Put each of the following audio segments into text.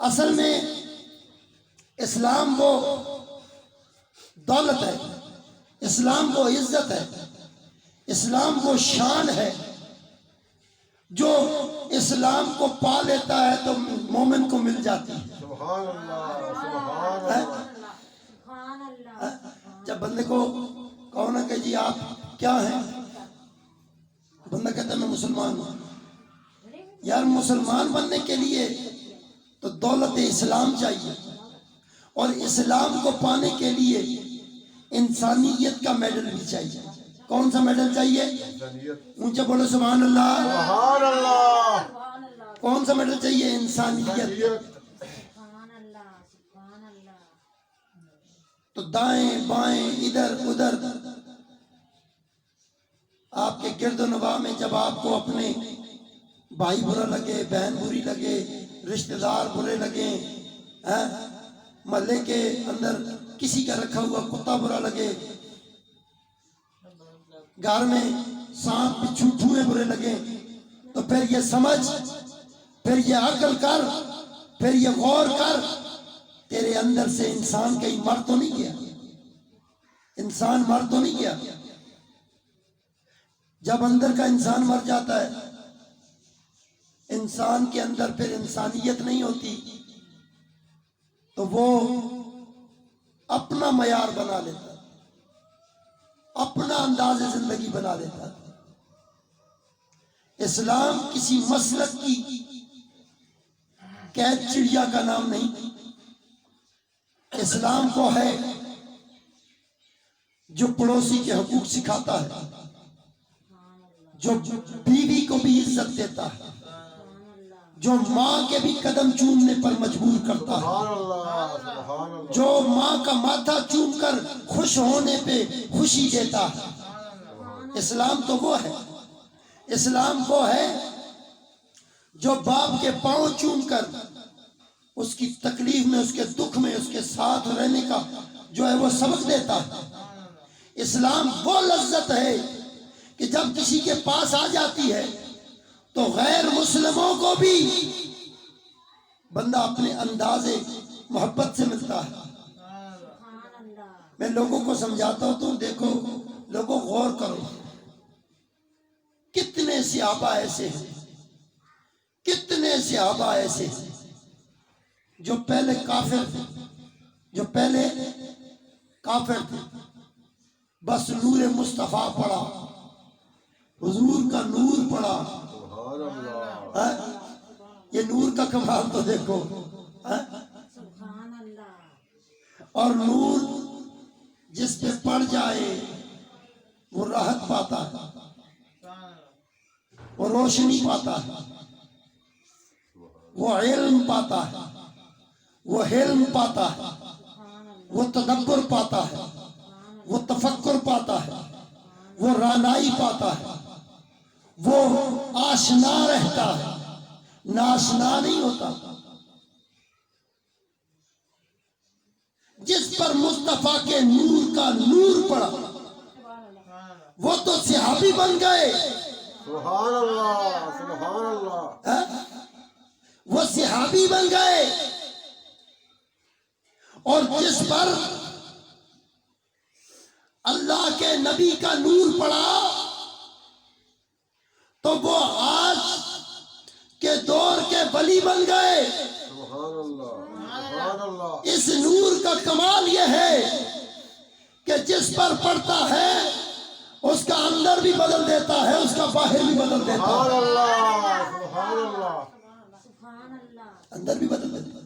اصل میں اسلام وہ دولت ہے، اسلام وہ عزت ہے، اسلام وہ شان ہے جو اسلام کو پا لیتا ہے تو مومن کو مل جاتی ہے۔ سبحان اللہ، سبحان اللہ۔ جب بندے کو کہو نا کہ جی آپ کیا ہیں، بندہ کہتا ہے میں مسلمان ہوں۔ یار مسلمان بننے کے لیے تو دولت اسلام چاہیے، اور اسلام کو پانے کے لیے انسانیت کا میڈل بھی چاہیے۔ کون سا میڈل چاہیے؟ اونچے بولو سبحان اللہ۔ سبحان اللہ۔ کون سا میڈل چاہیے؟ انسانیت۔ تو دائیں بائیں ادھر ادھر آپ کے گرد و نواح میں جب آپ کو اپنے بھائی برا لگے، بہن بری لگے، رشتہ دار برے لگے، محلے کے اندر کسی کا رکھا ہوا کتا برا لگے، گھر میں سانپ بچھو چوہے برے لگے، تو پھر یہ سمجھ، پھر یہ عقل کر، پھر یہ غور کر، تیرے اندر سے انسان کہیں مر تو نہیں گیا؟ انسان مر تو نہیں گیا؟ جب اندر کا انسان مر جاتا ہے، انسان کے اندر پھر انسانیت نہیں ہوتی، تو وہ اپنا معیار بنا لیتا ہے، اپنا انداز زندگی بنا لیتا ہے۔ اسلام کسی مسلک کی قید چڑیا کا نام نہیں، اسلام وہ ہے جو پڑوسی کے حقوق سکھاتا ہے، جو بیوی کو بھی عزت دیتا ہے، جو ماں کے بھی قدم چومنے پر مجبور کرتا ہے، جو ماں کا ماتھا چوم کر خوش ہونے پہ خوشی دیتا ہے۔ اسلام تو وہ ہے، اسلام وہ ہے جو باپ کے پاؤں چوم کر اس کی تکلیف میں، اس کے دکھ میں اس کے ساتھ رہنے کا جو ہے وہ سبق دیتا ہے۔ اسلام وہ لذت ہے کہ جب کسی کے پاس آ جاتی ہے تو غیر مسلموں کو بھی بندہ اپنے انداز محبت سے ملتا ہے۔ میں لوگوں کو سمجھاتا ہوں تو دیکھو لوگوں غور کرو، کتنے صحابہ ایسے ہیں، کتنے صحابہ ایسے ہیں جو پہلے کافر تھے، جو پہلے کافر تھے، بس نور مصطفیٰ پڑا، حضور کا نور پڑا، یہ نور کا کمال تو دیکھو، اور نور جس پہ پڑ جائے وہ راحت پاتا ہے، وہ روشنی پاتا ہے، وہ علم پاتا ہے، وہ حلم پاتا ہے، وہ تدبر پاتا ہے، وہ تفکر پاتا ہے، وہ رانائی پاتا ہے، وہ آشنا رہتا ہے، ناشنا نہیں ہوتا۔ جس پر مصطفیٰ کے نور کا نور پڑا وہ تو صحابی بن گئے۔ سبحان اللہ، سبحان اللہ۔ وہ صحابی بن گئے، اور جس پر اللہ کے نبی کا نور پڑا تو وہ آج کے دور کے ولی بن گئے۔ سبحان اللہ، سبحان اللہ۔ اس نور کا کمال یہ ہے کہ جس پر پڑتا ہے اس کا اندر بھی بدل دیتا ہے، اس کا باہر بھی بدل دیتا ہے۔ سبحان اللہ، سبحان اللہ۔ اندر بھی بدل دیتا ہے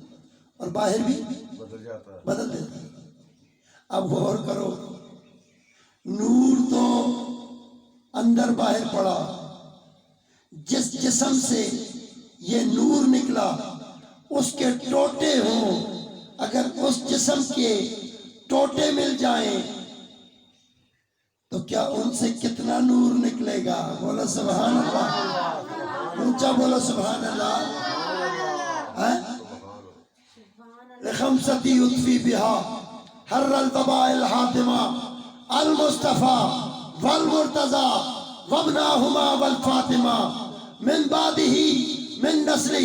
اور باہر بھی بدل جاتا ہے، بدل دیتا ہے۔ اب غور کرو، نور تو اندر باہر پڑا، جس جسم سے یہ نور نکلا اس کے ٹوٹے ہوں، اگر اس جسم کے ٹوٹے مل جائیں تو کیا ان سے کتنا نور نکلے گا؟ بولو سبحان اللہ، اونچا بولو سبحان اللہ۔ لخمستی یطفی بہا حر الطباء الحاتمہ المصطفیٰ والمرتضی وابناہما والفاطمہ من بعدہ من نسلہ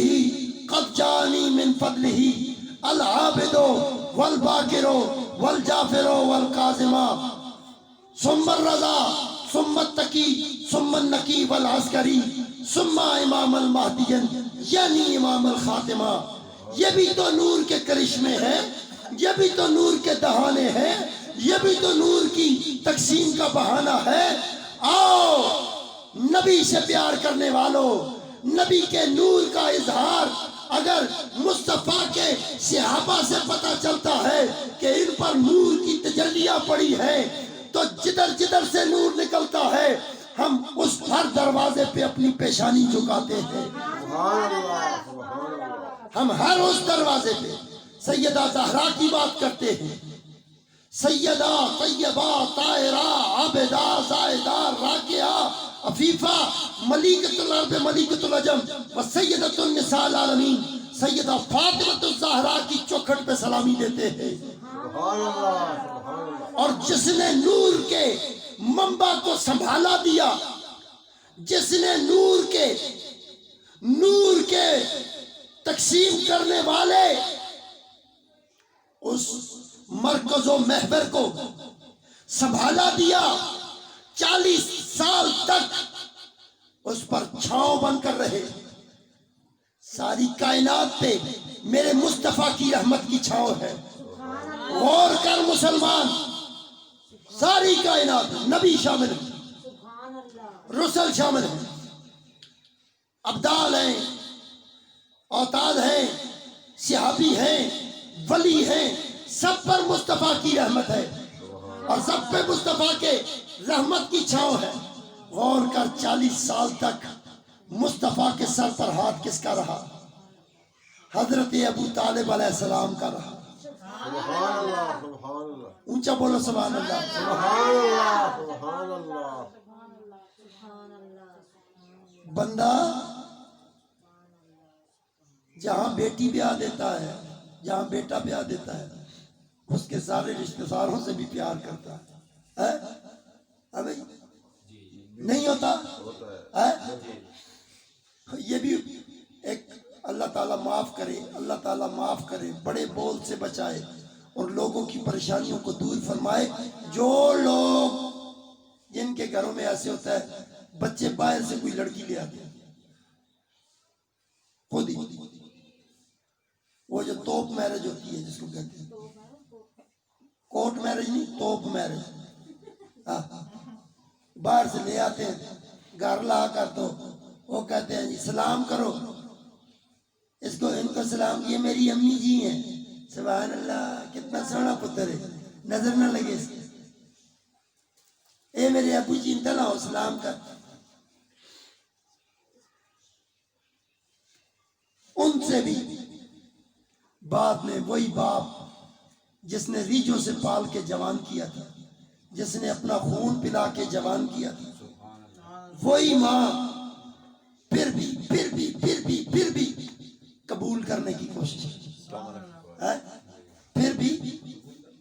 قد جانی من فضلہ العابد والباکر والجافر والقاسم ثم الرضا ثم التقی ثم النقی والعسکری ثم امام المہدی یعنی امام الخاتمہ۔ یہ بھی تو نور کے کرشمے ہیں، یہ بھی تو نور کے دہانے ہیں، یہ بھی تو نور کی تقسیم کا بہانہ ہے۔ آؤ نبی سے پیار کرنے والوں، نبی کے نور کا اظہار اگر مصطفیٰ کے صحابہ سے پتہ چلتا ہے کہ ان پر نور کی تجلیاں پڑی ہیں، تو جدھر جدھر سے نور نکلتا ہے ہم اس ہر دروازے پہ اپنی پیشانی جھکاتے ہیں۔ سبحان اللہ سبحان اللہ ہم ہر اس دروازے پہ سیدہ زہرا کی بات کرتے ہیں، سیدہ طیبہ طاہرہ عابدہ زاہدہ راکعہ عفیفہ ملیکۃ الارض ملیکۃ العجم و سیدۃ النساء العالمین سیدہ فاطمۃ الزہرا کی چوکھٹ پہ سلامی دیتے ہیں۔ سبحان اللہ سبحان اللہ اور جس نے نور کے منبع کو سنبھالا دیا، جس نے نور کے تقسیم کرنے والے اس مرکز و محور کو سنبھالا دیا، 40 سال تک اس پر چھاؤں بن کر رہے۔ ساری کائنات پہ میرے مصطفیٰ کی رحمت کی چھاؤں ہے۔ غور کر مسلمان، ساری کائنات، نبی شامل ہیں، رسل شامل ہیں، ابدال ہیں، اوتاد ہیں، صحابی ہیں، ولی ہیں، سب پر مصطفیٰ کی رحمت ہے اور سب پہ مصطفیٰ کے رحمت کی چھاؤں ہے۔ غور کر 40 سال تک مصطفیٰ کے سر پر ہاتھ کس کا رہا؟ حضرت ابو طالب علیہ السلام کا رہا۔ سبحان اللہ سبحان اللہ اونچا بولو سبحان اللہ۔ سبحان اللہ سبحان اللہ بندہ جہاں بیٹی بیاہ دیتا ہے، جہاں بیٹا بیاہ دیتا ہے، اس کے سارے رشتہ داروں سے بھی پیار کرتا ہے۔ ابھی نہیں ہوتا ہے؟ یہ بھی ایک اللہ تعالیٰ معاف کرے، اللہ تعالیٰ معاف کرے، بڑے بول سے بچائے اور لوگوں کی پریشانیوں کو دور فرمائے۔ جو لوگ جن کے گھروں میں ایسے ہوتا ہے بچے باہر سے کوئی لڑکی لے آتے ہیں، خود ہی وہ جو توپ میرج ہوتی ہے جس کو کہتے ہیں، کورٹ میرج نہیں، توپ میرج، باہر سے لے آتے ہیں، گھر لا کر تو وہ کہتے ہیں جی سلام کرو اس کو، ان کو سلام، یہ میری امی جی ہیں۔ سبحان اللہ، کتنا سونا پتر ہے، نظر نہ لگے اس کے، اے میرے ابو جی انتا نہ ہو، سلام کر۔ ان سے بھی بعد میں وہی باپ جس نے ریجوں سے پال کے جوان کیا تھا، جس نے اپنا خون پلا کے جوان کیا تھا، وہی ماں پھر بھی قبول کرنے کی کوشش، پھر بھی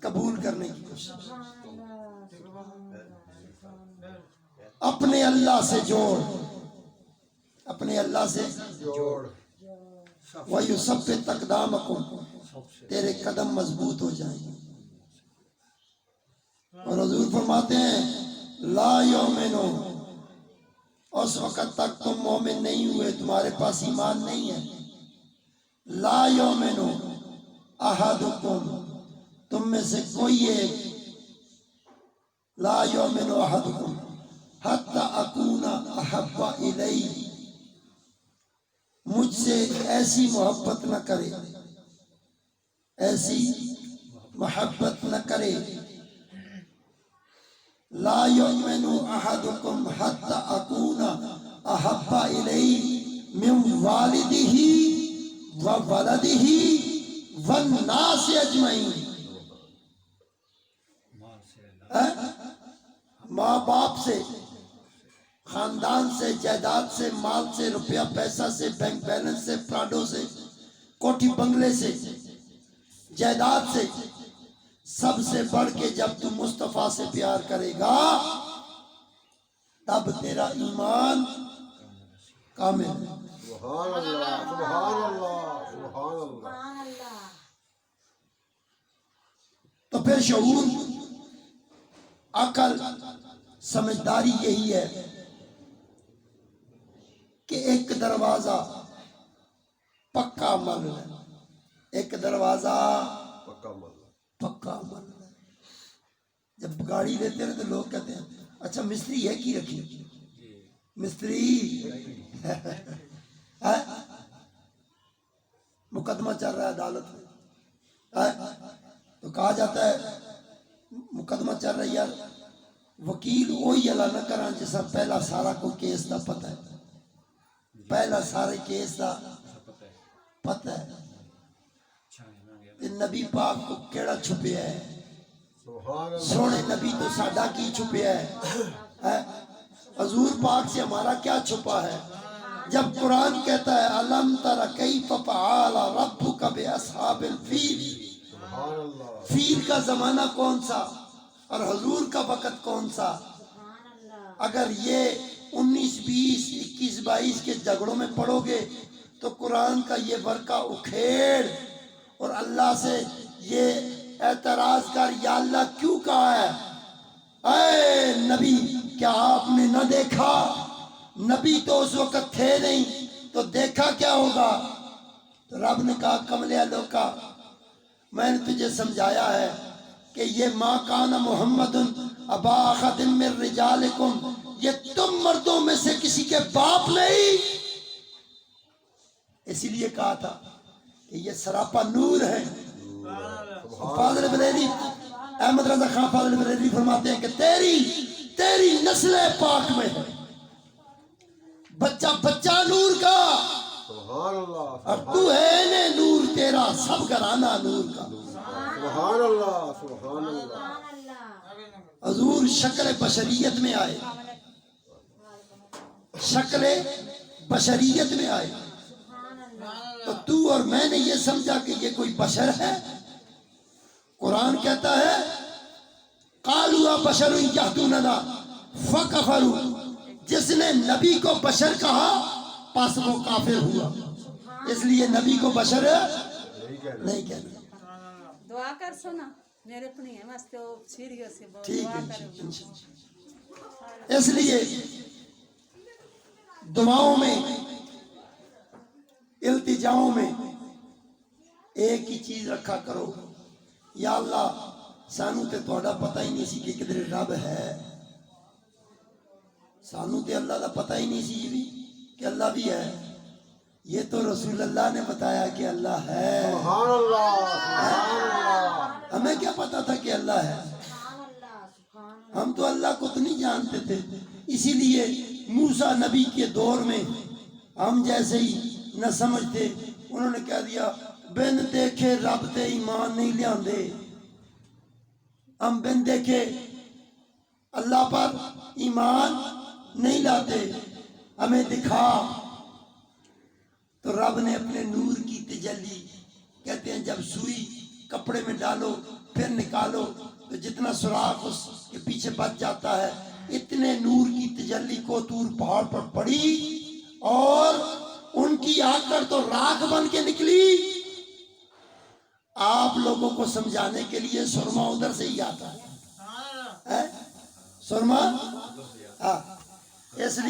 قبول کرنے کی کوشش۔ اپنے اللہ سے جوڑ، اپنے اللہ سے جوڑ وَيُثَبِّتْ أَقْدَامَكُمْ، تیرے قدم مضبوط ہو جائیں گے۔ اور حضور فرماتے ہیں لا یؤمنو، اس وقت تک تم مومن نہیں ہوئے، تمہارے پاس ایمان نہیں ہے۔ لا یؤمنو احدکم، تم میں سے کوئی ایک، لا یؤمنو احدکم حتی اکون احب الیہ، مجھ سے ایسی محبت نہ کرے، ایسی محبت نہ کرے۔ لا یؤمن احدکم حتی اکون احب الیہ من والدہ و ولدہ والناس اجمعین۔ ماں باپ سے، خاندان سے، جائیداد سے، مال سے، روپیہ پیسہ سے، بینک بیلنس سے، پراڈو سے، کوٹھی بنگلے سے، جائیداد سے، سب سے بڑھ کے جب تم مصطفیٰ سے پیار کرے گا تب تیرا ایمان کامل ہے۔ سبحان اللہ سبحان اللہ سبحان اللہ تو پھر شعور، عقل، سمجھداری یہی ہے کہ ایک دروازہ پکا عمل ہے، ایک دروازہ پکا مطلب پکا عمل ہے۔ جب گاڑی لیتے ہیں تو لوگ کہتے ہیں اچھا مستری ہے کی رکھی، مستری مقدمہ چل رہا ہے عدالت میں، تو کہا جاتا ہے مقدمہ چل رہا ہے یار وکیل وہی اعلان نہ کران جیسا پہلا سارا کو کیس دا پتہ ہے، پہلا سارے کیس دا پتہ ہے کہ نبی پاک کو کیڑا چھپیا ہے، سبحان اللہ سونے نبی تو ساڈا کی چھپیا ہے، حضور پاک سے ہمارا کیا چھپا ہے؟ جب قرآن کہتا ہے الم تر کیف فعل ربک باصحاب الفیل، سبحان اللہ فیل کا زمانہ کون سا اور حضور کا وقت کون سا؟ اگر یہ 19 20 21 22 کے جھگڑوں میں پڑو گے تو قرآن کا یہ ورقہ اکھیڑ اور اللہ سے یہ اعتراض کر یا اللہ کیوں کہا ہے؟ اے نبی کیا آپ نے نہ دیکھا؟ نبی تو اس وقت تھے نہیں تو دیکھا کیا ہوگا؟ تو رب نے کہا کملے لوکا میں نے تجھے سمجھایا ہے کہ یہ ما کان محمد ابا احد من رجالکم، یہ تم مردوں میں سے کسی کے باپ نہیں، اسی لیے کہا تھا کہ یہ سراپا نور ہے۔ فاضل بریلوی احمد رضا خان فاضل بریلوی فرماتے ہیں کہ تیری نسل پاک میں ہے، بچہ بچہ نور کا سبحان اللہ اور تو ہے نے نور، تیرا سب گھرانہ نور کا۔ سبحان اللہ سبحان اللہ حضور شکل بشریت میں آئے، شکل بشریت میں آئے تو اور میں نے یہ سمجھا کہ یہ کوئی بشر ہے؟ قرآن کہتا ہے قالوا بشر یہدوننا فکفروا، جس نے نبی کو بشر کہا پس وہ کافر ہوا، اس لیے نبی کو بشر نہیں کہنا۔ دعا کر سنا میرے اپنی ہے واسطے وہ سیریس ہے بہت، ٹھیک دعا ہے کرو اس لیے دعاؤں میں التجاؤں میں ایک ہی چیز رکھا کرو، یا اللہ سانو تے تہاڈا پتہ ہی نہیں سی کہ کدھر رب ہے، سانو تے اللہ دا پتہ ہی نہیں سی بھی کہ اللہ بھی ہے، یہ تو رسول اللہ نے بتایا کہ اللہ ہے، سبحان اللہ سبحان اللہ ہمیں کیا پتا تھا کہ اللہ ہے؟ ہم تو اللہ کو تو نہیں جانتے تھے، اسی لیے موسیٰ نبی کے دور میں ہم جیسے ہی نہ سمجھتے انہوں نے کہہ دیا بن دیکھے رب تے ایمان نہیں لیاندے، ہم بن دیکھے اللہ پر ایمان نہیں لاتے، ہمیں دکھا۔ تو رب نے اپنے نور کی تجلی، کہتے ہیں جب سوئی کپڑے میں ڈالو پھر نکالو تو جتنا سوراخ اس کے پیچھے بچ جاتا ہے، اتنے نور کی تجلی کو طور پہاڑ پر پڑی اور ان کی آکڑ تو راکھ بن کے نکلی۔ آپ لوگوں کو سمجھانے کے لیے سرما ادھر سے ہی آتا ہے، سرما اس لیے